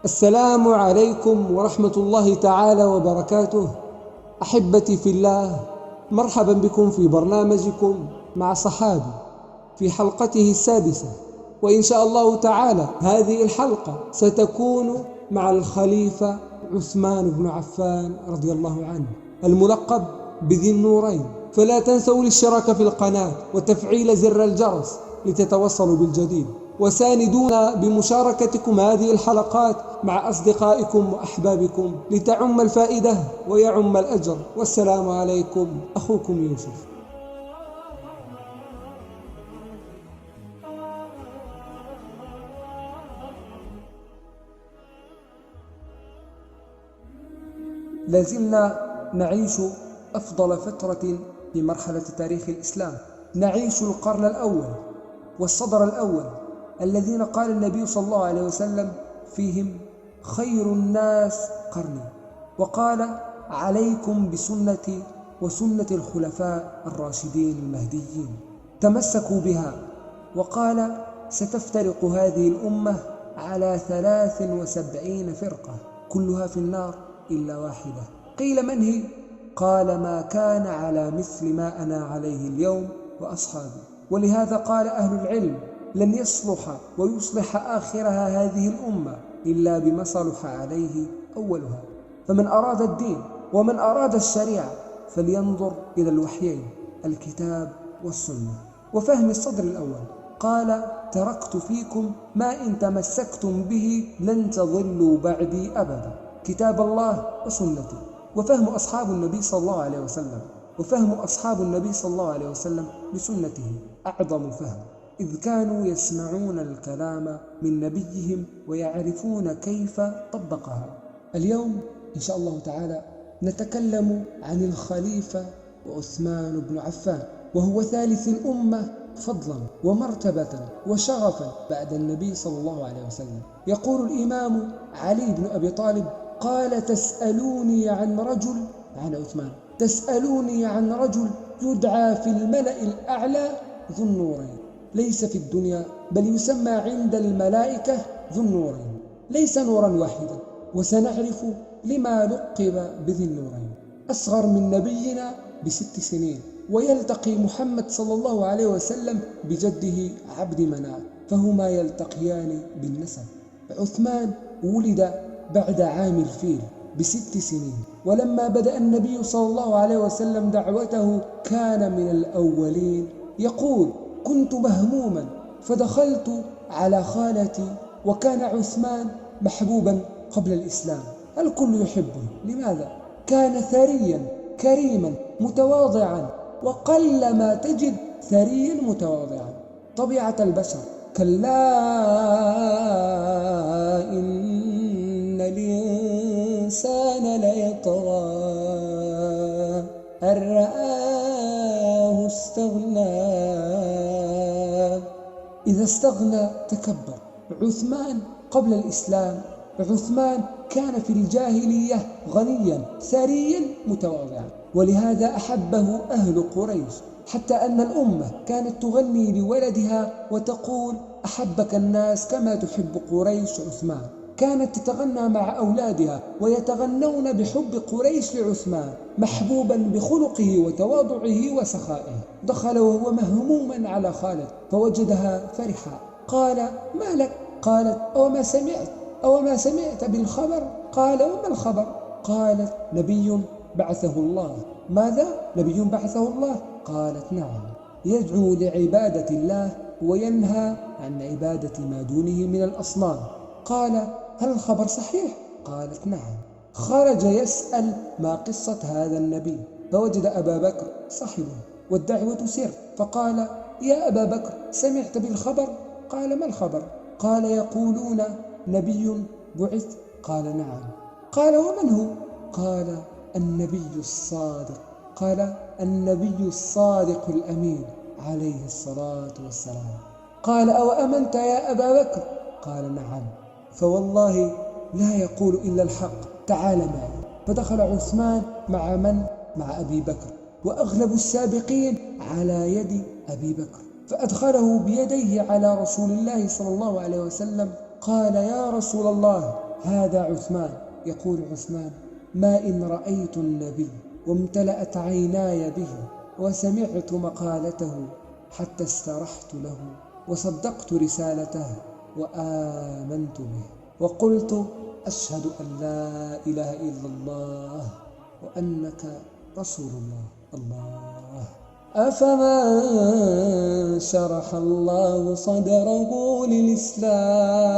السلام عليكم ورحمة الله تعالى وبركاته. أحبتي في الله، مرحبا بكم في برنامجكم مع صحابي في حلقته السادسة، وإن شاء الله تعالى هذه الحلقة ستكون مع الخليفة عثمان بن عفان رضي الله عنه الملقب بذي النورين. فلا تنسوا الاشتراك في القناة وتفعيل زر الجرس لتتوصلوا بالجديد، وساندونا بمشاركتكم هذه الحلقات مع أصدقائكم وأحبابكم لتعم الفائدة ويعم الأجر. والسلام عليكم، أخوكم يوسف. لازلنا نعيش أفضل فترة في مرحلة تاريخ الإسلام، نعيش القرن الأول والصدر الأول الذين قال النبي صلى الله عليه وسلم فيهم: خير الناس قرني، وقال: عليكم بسنتي وسنة الخلفاء الراشدين المهديين، تمسكوا بها. وقال: ستفترق هذه الأمة على 73 فرقة كلها في النار إلا واحدة. قيل: من هي؟ قال: ما كان على مثل ما أنا عليه اليوم وأصحابي. ولهذا قال أهل العلم: لن يصلح ويصلح آخرها هذه الأمة إلا بما صلح عليه أولها. فمن أراد الدين ومن أراد الشريعة فلينظر إلى الوحيين، الكتاب والسنة، وفهم الصدر الأول. قال: تركت فيكم ما إن تمسكتم به لن تضلوا بعدي أبدا، كتاب الله وسنتي. وفهم أصحاب النبي صلى الله عليه وسلم وفهم أصحاب النبي صلى الله عليه وسلم لسنته أعظم فهم، إذ كانوا يسمعون الكلام من نبيهم ويعرفون كيف طبقها. اليوم إن شاء الله تعالى نتكلم عن الخليفة عثمان بن عفان، وهو ثالث الأمة فضلا ومرتبة وشرفا بعد النبي صلى الله عليه وسلم. يقول الإمام علي بن أبي طالب: قال: تسألوني عن رجل، عن عثمان، تسألوني عن رجل يدعى في الملأ الأعلى ذو النورين، ليس في الدنيا بل يسمى عند الملائكة ذو النورين، ليس نورا واحدا. وسنعرف لما لقب بذي النورين. أصغر من نبينا ب6 سنين، ويلتقي محمد صلى الله عليه وسلم بجده عبد مناف، فهما يلتقيان بالنسب. عثمان ولد بعد عام الفيل ب6 سنين، ولما بدأ النبي صلى الله عليه وسلم دعوته كان من الأولين. يقول: كنت مهموما فدخلت على خالتي، وكان عثمان محبوبا قبل الإسلام، الكل يحبه. لماذا؟ كان ثريا كريما متواضعا، وقل ما تجد ثريا متواضعا، طبيعة البشر. كلا إن الإنسان ليطغى أن رآه استغنى. إذا استغنى تكبر. عثمان قبل الإسلام، عثمان كان في الجاهلية غنيا ثريا متواضعا، ولهذا أحبه أهل قريش، حتى أن الأمة كانت تغني لولدها وتقول: أحبك الناس كما تحب قريش عثمان. كانت تتغنى مع أولادها ويتغنون بحب قريش لعثمان، محبوبا بخلقه وتواضعه وسخائه. دخل وهو مهموما على خالد فوجدها فرحا. قال: ما لك؟ قالت: أو ما سمعت بالخبر؟ قال: وما الخبر؟ قالت: نبي بعثه الله. ماذا؟ نبي بعثه الله؟ قالت: نعم، يدعو لعبادة الله وينهى عن عبادة ما دونه من الأصنام. قال: هل الخبر صحيح؟ قالت: نعم. خرج يسأل ما قصة هذا النبي، فوجد أبا بكر صاحبه، والدعوة سر، فقال: يا أبا بكر، سمعت بالخبر؟ قال: ما الخبر؟ قال: يقولون نبي بعث. قال: نعم. قال: ومن هو؟ قال: النبي الصادق. قال: النبي الصادق الأمين عليه الصلاة والسلام. قال: أو أمنت يا أبا بكر؟ قال: نعم، فوالله لا يقول إلا الحق، تعال معي. فدخل عثمان مع من؟ مع أبي بكر، وأغلب السابقين على يد أبي بكر، فأدخله بيديه على رسول الله صلى الله عليه وسلم. قال: يا رسول الله، هذا عثمان. يقول عثمان: ما إن رأيت النبي وامتلأت عيناي به وسمعت مقالته حتى استرحت له وصدقت رسالته وآمنت به وقلت: أشهد أن لا إله إلا الله وأنك رسول الله. الله. أفمن شرح الله صدره للإسلام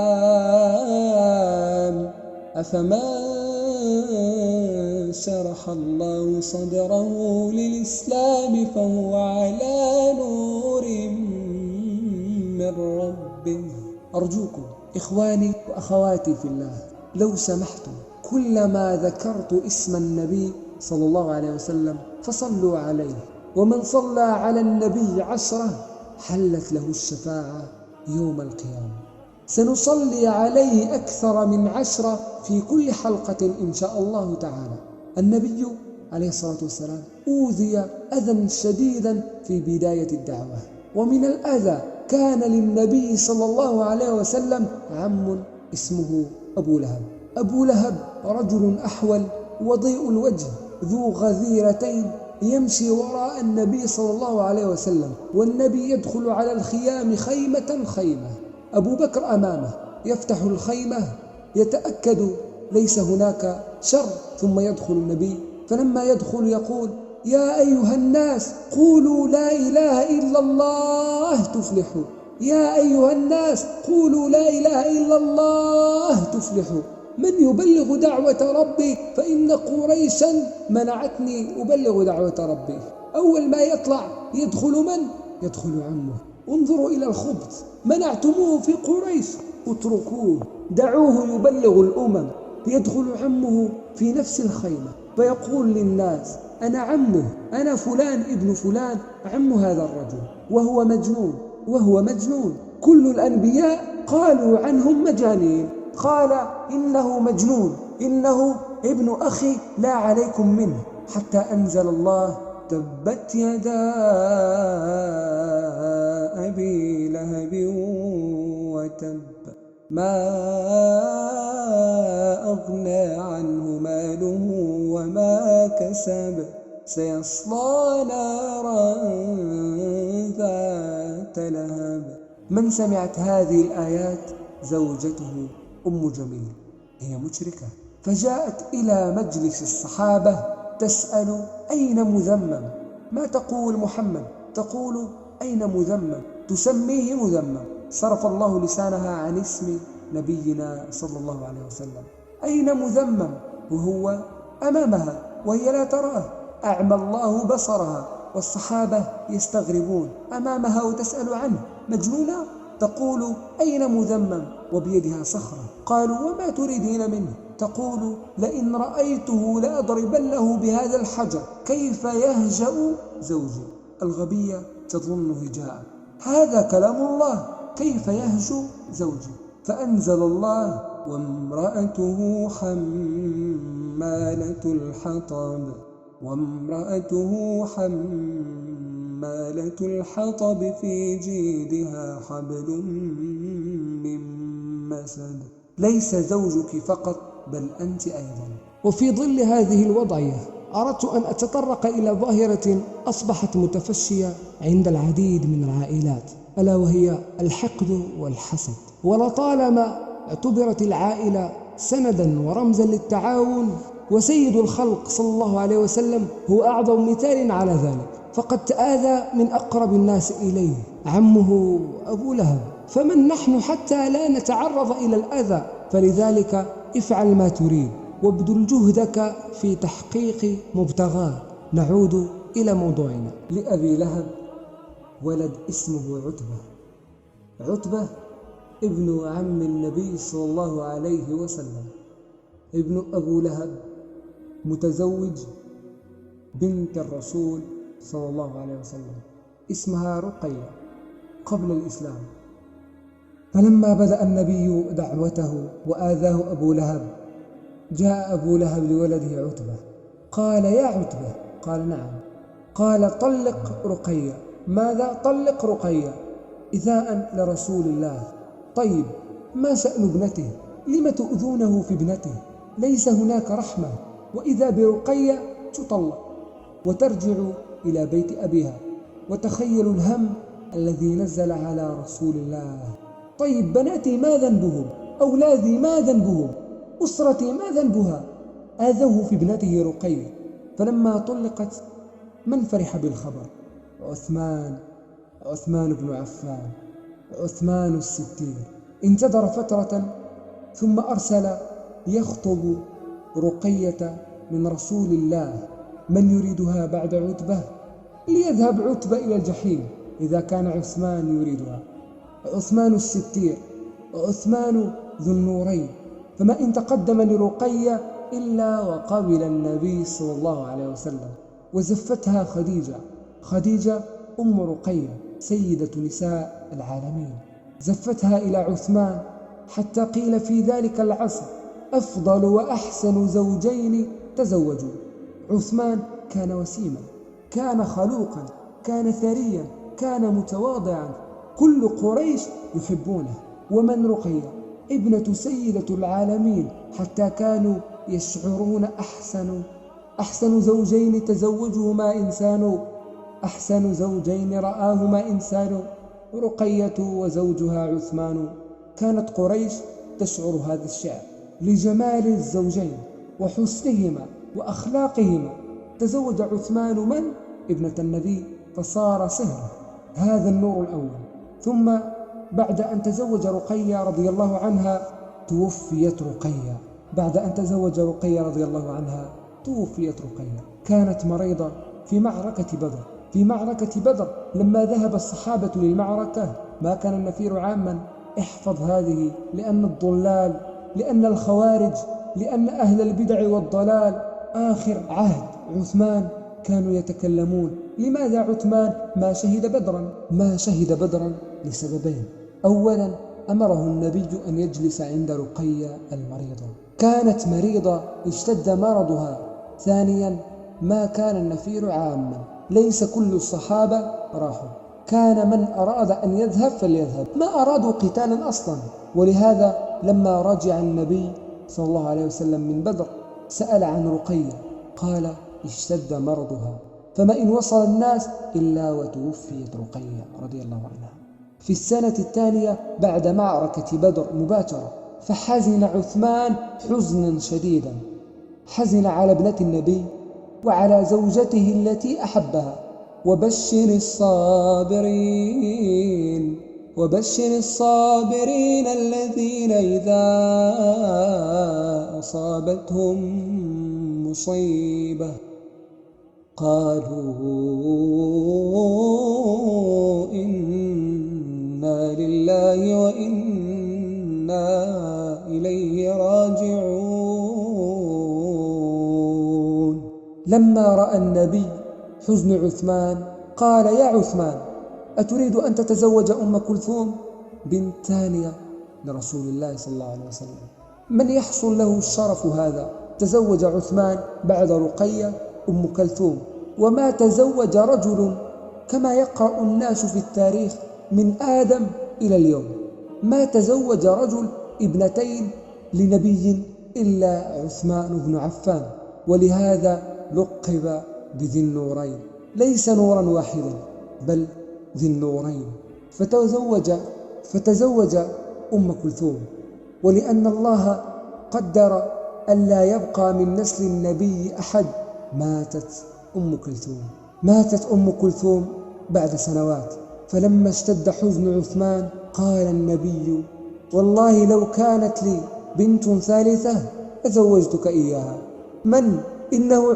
شرح الله صدره للإسلام فهو على نور من ربه. أرجوكم إخواني وأخواتي في الله، لو سمحتم كلما ذكرت اسم النبي صلى الله عليه وسلم فصلوا عليه، ومن صلى على النبي 10 حلت له الشفاعة يوم القيامة. سنصلي عليه أكثر من 10 في كل حلقة إن شاء الله تعالى. النبي عليه الصلاة والسلام أوذي أذى شديدا في بداية الدعوة، ومن الأذى كان للنبي صلى الله عليه وسلم عم اسمه أبو لهب. أبو لهب رجل أحول وضيء الوجه ذو غذيرتين يمشي وراء النبي صلى الله عليه وسلم، والنبي يدخل على الخيام خيمة خيمة، أبو بكر أمامه يفتح الخيمة يتأكد ليس هناك شر، ثم يدخل النبي، فلما يدخل يقول: يا أيها الناس قولوا لا إله إلا الله تفلحوا، يا أيها الناس قولوا لا إله إلا الله تفلحوا، من يبلغ دعوة ربي فإن قريشا منعتني أبلغ دعوة ربي. أول ما يطلع يدخل من؟ يدخل عمه. انظروا إلى الخبث، منعتموه في قريش، اتركوه، دعوه يبلغ الأمم. يدخل عمه في نفس الخيمة فيقول للناس: أنا عمه، أنا فلان ابن فلان عم هذا الرجل، وهو مجنون. كل الأنبياء قالوا عنهم مجانين، قال: إنه مجنون، إنه ابن أخي لا عليكم منه، حتى أنزل الله: تبت يدا أبي لهب وتب، ما أغنى عنه ماله وما كسب، سيصلى نارا ذات لهب. من سمعت هذه الآيات زوجته أم جميل، هي مشركة، فجاءت إلى مجلس الصحابة تسأل: أين مذمم؟ ما تقول محمد؟ تقول: أين مذمم؟ تسميه مذمم. صرف الله لسانها عن اسم نبينا صلى الله عليه وسلم. أين مذمم؟ وهو أمامها وهي لا تراه، أعمى الله بصرها، والصحابة يستغربون أمامها وتسأل عنه، مجنونة؟ تقول: أين مذمم؟ وبيدها صخرة. قالوا: وما تريدين منه؟ تقول: لئن رأيته لأضربن له بهذا الحجر، كيف يهجأ زوجي؟ الغبية تظن هجاء، هذا كلام الله، كيف يهجو زوجي؟ فأنزل الله: وامرأته حمالة الحطب في جيدها حبل من مسد. ليس زوجك فقط بل أنت أيضا. وفي ظل هذه الوضعية أردت أن أتطرق إلى ظاهرة أصبحت متفشية عند العديد من العائلات، ألا وهي الحقد والحسد. ولطالما اعتبرت العائلة سندا ورمزا للتعاون، وسيد الخلق صلى الله عليه وسلم هو أعظم مثال على ذلك، فقد تآذى من أقرب الناس إليه عمه أبو لهب، فمن نحن حتى لا نتعرض إلى الأذى؟ فلذلك افعل ما تريد وابذل جهدك في تحقيق مبتغاه. نعود إلى موضوعنا. لأبي لهب ولد اسمه عتبة ابن عم النبي صلى الله عليه وسلم، ابن أبو لهب، متزوج بنت الرسول صلى الله عليه وسلم، اسمها رقية قبل الإسلام. فلما بدأ النبي دعوته وآذاه أبو لهب، جاء أبو لهب لولده عتبة، قال: يا عتبة. قال: نعم. قال: طلق رقية. ماذا؟ طلق رقية إذاء لرسول الله. طيب، ما شأن ابنته؟ لم تؤذونه في ابنته؟ ليس هناك رحمة. وإذا برقية تطلق وترجع إلى بيت أبيها. وتخيلوا الهم الذي نزل على رسول الله. طيب بناتي ما ذنبهم؟ أولادي ما ذنبهم؟ أسرتي ما ذنبها؟ آذوه في ابنته رقية. فلما طلقت من فرح بالخبر؟ عثمان بن عفان، عثمان الستير. انتظر فترة ثم أرسل يخطب رقية من رسول الله. من يريدها بعد عتبة؟ ليذهب عتبة إلى الجحيم إذا كان عثمان يريدها. عثمان الستير، عثمان ذو النورين. فما إن تقدم لرقية إلا وقبل النبي صلى الله عليه وسلم. وزفتها خديجة أم رقية سيدة نساء العالمين، زفتها إلى عثمان حتى قيل في ذلك العصر أفضل وأحسن زوجين تزوجوا. عثمان كان وسيما، كان خلوقا، كان ثريا، كان متواضعا، كل قريش يحبونه. ومن رقية ابنة سيدة العالمين، حتى كانوا يشعرون أحسن زوجين تزوجهما إنسان، أحسن زوجين رآهما إنسان، رقية وزوجها عثمان. كانت قريش تشعر هذا الشعر لجمال الزوجين وحسنهما وأخلاقهما. تزوج عثمان من؟ ابنة النبي، فصار سهرة، هذا النور الأول. ثم بعد أن تزوج رقية رضي الله عنها توفيت رقية. كانت مريضة في معركة بدر. لما ذهب الصحابة للمعركة ما كان النفير عاما. احفظ هذه، لأن الضلال، لأن الخوارج، لأن أهل البدع والضلال آخر عهد عثمان كانوا يتكلمون. لماذا عثمان ما شهد بدرا؟ لسببين. أولا أمره النبي أن يجلس عند رقية المريضة، كانت مريضة اشتد مرضها. ثانيا ما كان النفير عاما، ليس كل الصحابة راحوا، كان من أراد أن يذهب فليذهب، ما أرادوا قتالا أصلا. ولهذا لما رجع النبي صلى الله عليه وسلم من بدر سأل عن رقية، قال اشتد مرضها. فما إن وصل الناس إلا وتوفيت رقية رضي الله عنها في السنة الثانية بعد معركة بدر مباشرة. فحزن عثمان حزنا شديدا، حزن على ابنة النبي وعلى زوجته التي أحبها. وبشر الصابرين الذين إذا أصابتهم مصيبة قالوا إنا لله وإنا إليه راجعون. لما رأى النبي حزن عثمان قال: يا عثمان، أتريد أن تتزوج أم كلثوم بنت ثانية لرسول الله صلى الله عليه وسلم؟ من يحصل له الشرف هذا؟ تزوج عثمان بعد رقية أم كلثوم. وما تزوج رجل كما يقرأ الناس في التاريخ من آدم إلى اليوم، ما تزوج رجل ابنتين لنبي إلا عثمان بن عفان. ولهذا لقب بذي النورين، ليس نورا واحدا بل ذي النورين. فتزوج أم كلثوم. ولأن الله قدر أن لا يبقى من نسل النبي أحد ماتت أم كلثوم بعد سنوات. فلما اشتد حزن عثمان قال النبي: والله لو كانت لي بنت ثالثة لزوجتك إياها. من؟ إنه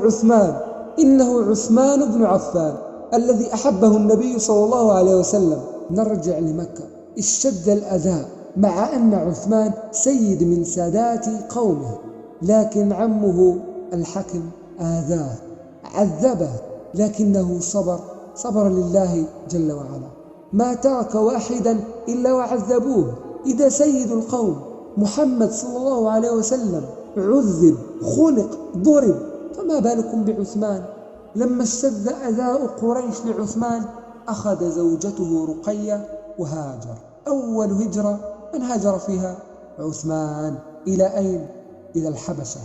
عثمان بن عفان الذي أحبه النبي صلى الله عليه وسلم. نرجع لمكة. اشتد الأذى مع أن عثمان سيد من سادات قومه، لكن عمه الحكم آذاه عذبه، لكنه صبر لله جل وعلا. ما ترك واحدا إلا وعذبوه. إذا سيد القوم محمد صلى الله عليه وسلم عذب، خنق، ضرب، فما بالكم بعثمان؟ لما اشتد أذى قريش لعثمان أخذ زوجته رقية وهاجر. أول هجرة من هاجر فيها؟ عثمان إلى أين؟ إلى الحبشة.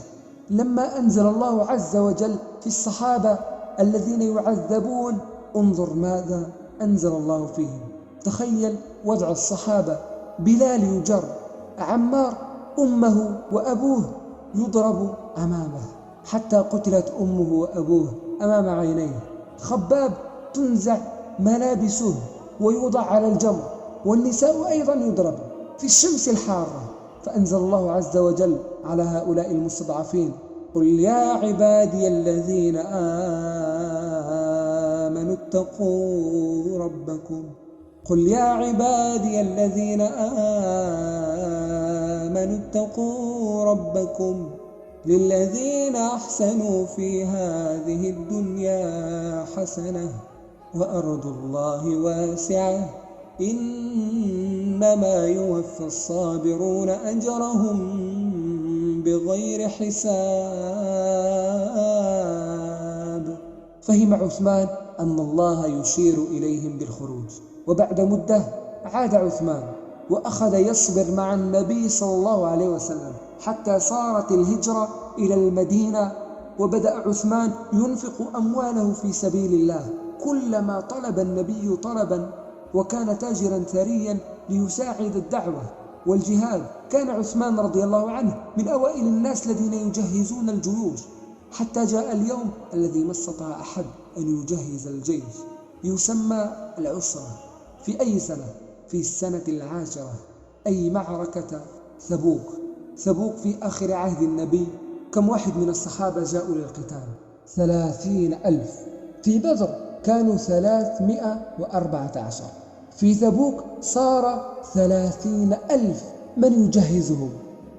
لما أنزل الله عز وجل في الصحابة الذين يعذبون، انظر ماذا أنزل الله فيهم. تخيل وضع الصحابة: بلال يجر، عمار أمه وأبوه يضرب أمامه حتى قتلت أمه وأبوه أمام عينيه، خباب تنزع ملابسه ويوضع على الجمر، والنساء أيضا يضرب في الشمس الحارة. فأنزل الله عز وجل على هؤلاء المستضعفين: قل يا عبادي الذين آمنوا اتقوا ربكم، قل يا عبادي الذين آمنوا اتقوا ربكم للذين أحسنوا في هذه الدنيا حسنة وأرض الله واسعة إنما يوفى الصابرون أجرهم بغير حساب. فهم عثمان أن الله يشير إليهم بالخروج. وبعد مدة عاد عثمان وأخذ يصبر مع النبي صلى الله عليه وسلم حتى صارت الهجرة إلى المدينة، وبدأ عثمان ينفق أمواله في سبيل الله. كلما طلب النبي طلبا، وكان تاجرا ثريا ليساعد الدعوة والجهاد. كان عثمان رضي الله عنه من أوائل الناس الذين يجهزون الجيوش، حتى جاء اليوم الذي ما استطاع أحد أن يجهز الجيش، يسمى العسرة. في أي سنة؟ في السنة 10، أي معركة ثبوك. ثبوك في آخر عهد النبي. كم واحد من الصحابة جاءوا للقتال؟ 30,000. في بدر كانوا 314. في ثبوك صار 30,000. من يجهزهم؟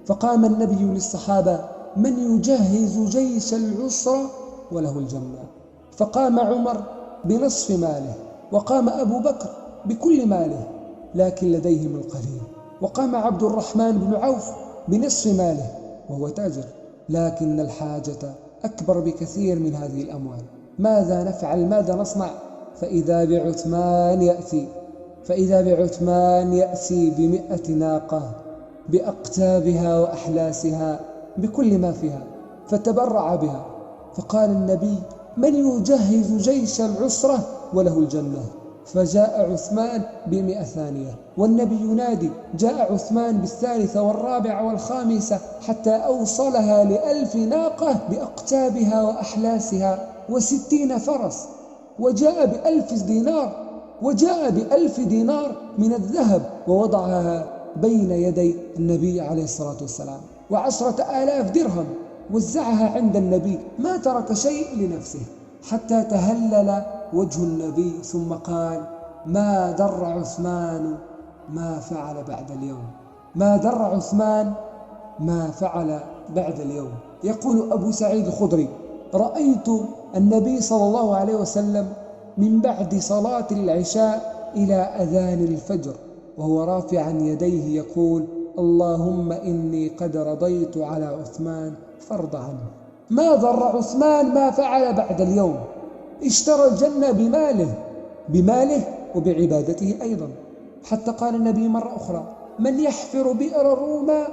فقام النبي للصحابة: من يجهز جيش العسرة وله الجنة. فقام عمر بنصف ماله، وقام أبو بكر بكل ماله لكن لديهم القليل، وقام عبد الرحمن بن عوف بنصف ماله وهو تاجر، لكن الحاجة أكبر بكثير من هذه الأموال. ماذا نفعل؟ ماذا نصنع؟ فإذا بعثمان يأتي ب100 ناقة بأقتابها وأحلاسها بكل ما فيها، فتبرع بها. فقال النبي: من يجهز جيش العسرة وله الجنة؟ فجاء عثمان ب100 ثانية، والنبي ينادي: جاء عثمان بالثالثة والرابعة والخامسة، حتى أوصلها ل1000 ناقة بأقتابها وأحلاسها و60 فرس، وجاء ب1000 دينار من الذهب، ووضعها بين يدي النبي عليه الصلاة والسلام، و10,000 درهم وزعها عند النبي، ما ترك شيء لنفسه، حتى تهلل وجه النبي ثم قال: ما در عثمان ما فعل بعد اليوم. ما در عثمان ما فعل بعد اليوم. يقول أبو سعيد الخدري: رأيت النبي صلى الله عليه وسلم من بعد صلاة العشاء إلى أذان الفجر وهو رافعا يديه يقول: اللهم إني قد رضيت على عثمان فارض عنه. ما ضر عثمان ما فعل بعد اليوم. اشترى الجنة بماله وبعبادته أيضا، حتى قال النبي مرة أخرى: من يحفر بئر روما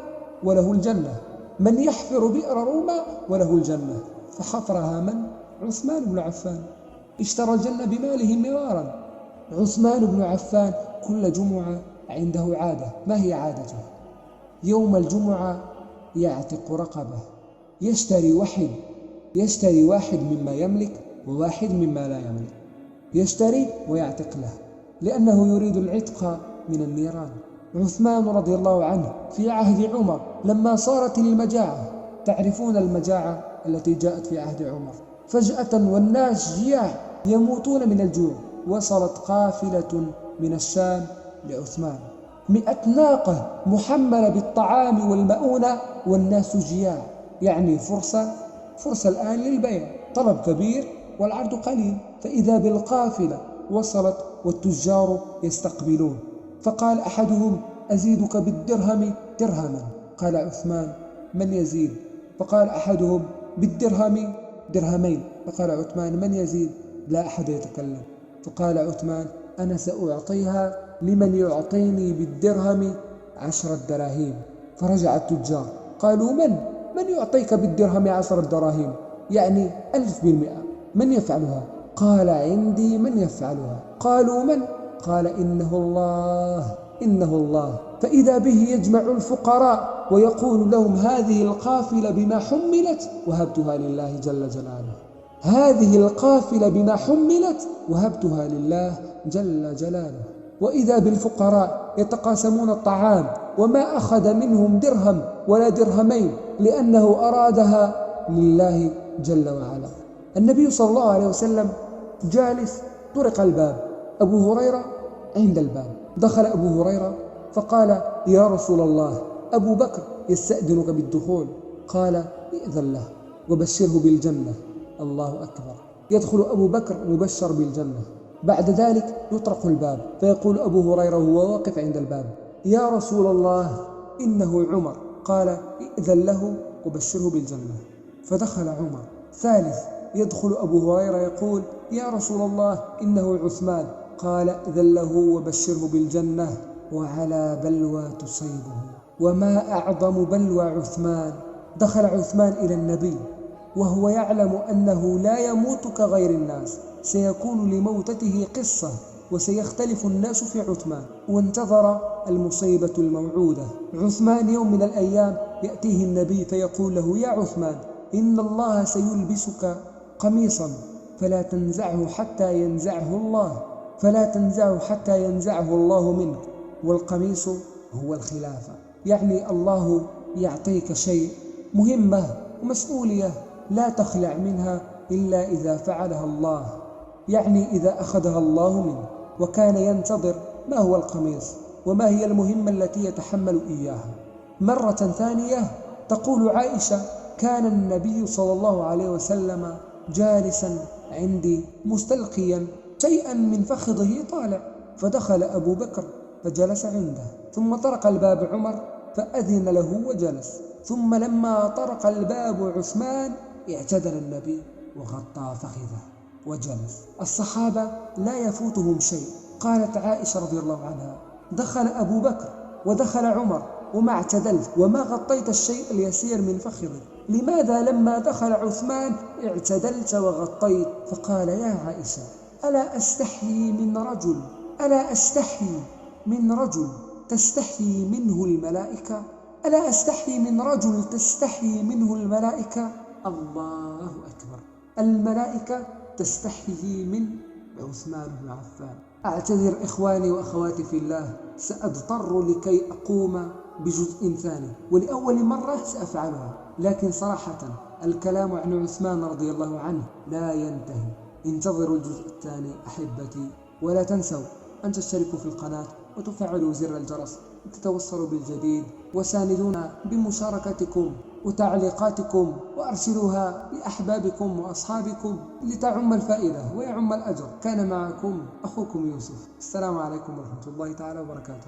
وله الجنة، من يحفر بئر روما وله الجنة. فحفرها من؟ عثمان بن عفان. اشترى الجنة بماله مرارا. عثمان بن عفان كل جمعة عنده عادة. ما هي عادته؟ يوم الجمعة يعتق رقبة، يشتري واحد مما يملك وواحد مما لا يملك، يشتري ويعتق له، لأنه يريد العتق من النيران. عثمان رضي الله عنه في عهد عمر لما صارت المجاعة، تعرفون المجاعة التي جاءت في عهد عمر، فجأة والناس جياع يموتون من الجوع، وصلت قافلة من الشام لعثمان 100 ناقة محملة بالطعام والمؤونة والناس جياع، يعني فرصة الآن للبيع، طلب كبير والعرض قليل. فإذا بالقافلة وصلت والتجار يستقبلون، فقال أحدهم: أزيدك بالدرهم درهما. قال عثمان: من يزيد؟ فقال أحدهم: بالدرهم درهمين. فقال عثمان: من يزيد؟ لا أحد يتكلم. فقال عثمان: أنا سأعطيها لمن يعطيني بالدرهم 10 دراهم. فرجع التجار قالوا من يعطيك بالدرهم 10 دراهم، يعني 1000%، من يفعلها؟ قال عندي من يفعلها. قالوا من؟ قال إنه الله. فإذا به يجمع الفقراء ويقول لهم هذه القافلة بما حملت وهبتها لله جل جلاله، هذه القافلة بما حملت وهبتها لله جل جلاله. وإذا بالفقراء يتقاسمون الطعام وما أخذ منهم درهم ولا درهمين لأنه أرادها لله جل وعلا. النبي صلى الله عليه وسلم جالس، طرق الباب، أبو هريرة عند الباب. دخل أبو هريرة فقال يا رسول الله أبو بكر يستأذنك بالدخول. قال ائذن له وبشره بالجنة. الله أكبر. يدخل أبو بكر مبشر بالجنة. بعد ذلك يطرق الباب فيقول أبو هريرة وهو واقف عند الباب يا رسول الله إنه عمر. قال ائذن له وبشره بالجنة. فدخل عمر. ثالث يدخل أبو هريرة يقول يا رسول الله إنه عثمان. قال ائذن له وبشره بالجنة وعلى بلوى تصيبه. وما أعظم بلوى عثمان. دخل عثمان إلى النبي وهو يعلم أنه لا يموت كغير الناس، سيكون لموتته قصة وسيختلف الناس في عثمان، وانتظر المصيبة الموعودة. عثمان يوم من الأيام يأتيه النبي فيقول له يا عثمان إن الله سيلبسك قميصا فلا تنزعه حتى ينزعه الله منك، والقميص هو الخلافة. يعني الله يعطيك شيء، مهمة ومسؤولية لا تخلع منها إلا إذا فعلها الله، يعني إذا أخذها الله منه. وكان ينتظر ما هو القميص وما هي المهمة التي يتحمل إياها. مرة ثانية تقول عائشة كان النبي صلى الله عليه وسلم جالسا عندي مستلقيا شيئا من فخذه طالع، فدخل أبو بكر فجلس عنده، ثم طرق الباب عمر فأذن له وجلس، ثم لما طرق الباب عثمان اعتدل النبي وغطى فخذه وجلس. الصحابة لا يفوتهم شيء. قالت عائشة رضي الله عنها دخل أبو بكر ودخل عمر وما اعتدلت وما غطيت الشيء اليسير من فخذك، لماذا لما دخل عثمان اعتدلت وغطيت؟ فقال يا عائشة ألا أستحيي من رجل تستحيي منه الملائكة؟ ألا أستحيي من رجل تستحيي منه الملائكة؟ الله أكبر. الملائكة تستحيي من عثمان بن عفان. أعتذر إخواني وأخواتي في الله، سأضطر لكي أقوم بجزء ثاني، ولأول مرة سأفعلها، لكن صراحة الكلام عن عثمان رضي الله عنه لا ينتهي. انتظروا الجزء الثاني أحبتي، ولا تنسوا أن تشتركوا في القناة وتفعلوا زر الجرس لتتوصلوا بالجديد، وساندونا بمشاركتكم وتعليقاتكم، وأرسلوها لأحبابكم وأصحابكم لتعم الفائدة ويعم الأجر. كان معكم أخوكم يوسف. السلام عليكم ورحمة الله تعالى وبركاته.